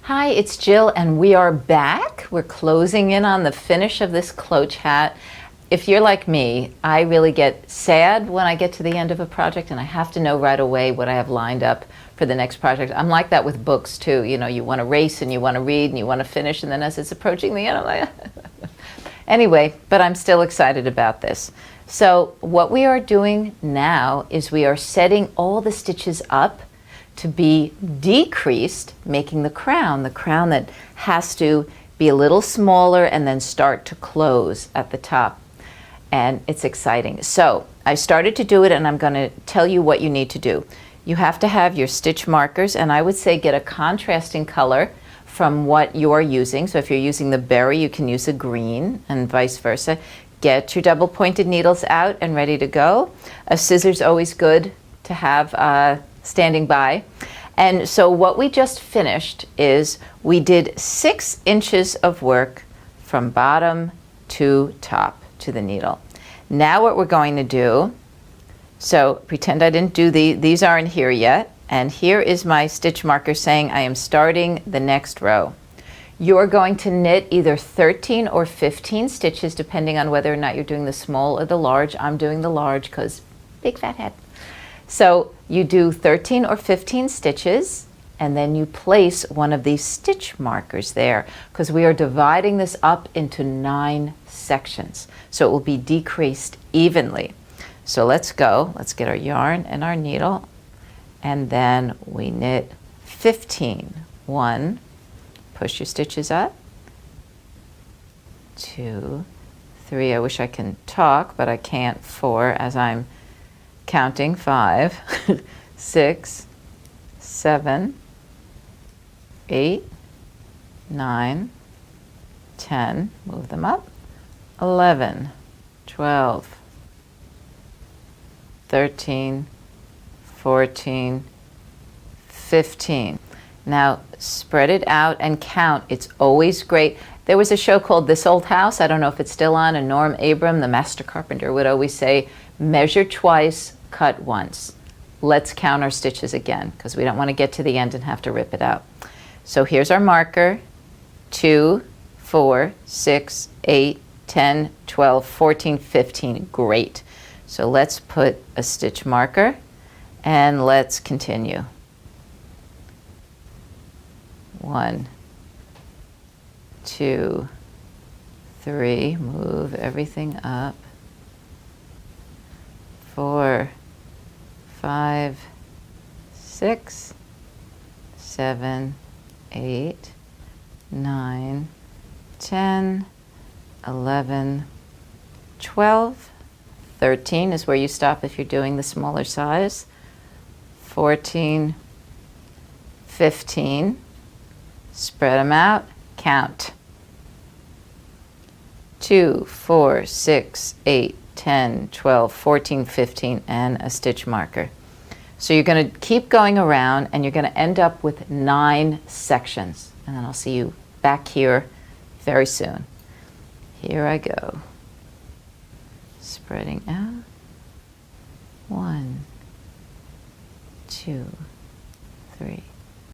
Hi, it's Jill and we are back. We're closing in on the finish of this Cloche hat. If you're like me, I really get sad when I get to the end of a project and I have to know right away what I have lined up for the next project. I'm like that with books too. You know, you want to race and you want to read and you want to finish, and then as it's approaching the end, I'm like, anyway, but I'm still excited about this. So what we are doing now is we are setting all the stitches up to be decreased, making the crown that has to be a little smaller and then start to close at the top. And it's exciting. So I started to do it, and I'm going to tell you what you need to do. You have to have your stitch markers, and I would say get a contrasting color from what you're using. So if you're using the berry, you can use a green, and vice versa. Get your double pointed needles out and ready to go. A scissor's always good to have standing by. And so what we just finished is we did 6 inches of work from bottom to top to the needle. Now what we're going to do, so pretend I didn't do these aren't here yet, and here is my stitch marker saying I am starting the next row. You're going to knit either 13 or 15 stitches depending on whether or not you're doing the small or the large. I'm doing the large because big fat head. So you do 13 or 15 stitches, and then you place one of these stitch markers there, because we are dividing this up into 9 sections. So it will be decreased evenly. So let's go. Let's get our yarn and our needle, and then we knit 15. 1, push your stitches up. 2, 3, I wish I can talk, but I can't. 4, as I'm counting. 5, 6, 7, 8, 9, 10, move them up, 11, 12, 13, 14, 15. Now spread it out and count. It's always great. There was a show called This Old House. I don't know if it's still on, and Norm Abram, the master carpenter, would always say, measure twice, cut once. Let's count our stitches again, because we don't want to get to the end and have to rip it out. So here's our marker. 2, 4, 6, 8, 10, 12, 14, 15. Great. So let's put a stitch marker and let's continue. 1, 2, 3, move everything up. 4, 5, 6, 7, 8, 9, 10, 11, 12, 13 is where you stop if you're doing the smaller size, 14, 15, spread them out, count. 2, 4, 6, 8, 10, 12, 14, 15, and a stitch marker. So you're going to keep going around, and you're going to end up with 9 sections. And then I'll see you back here very soon. Here I go. Spreading out. 1, 2, 3.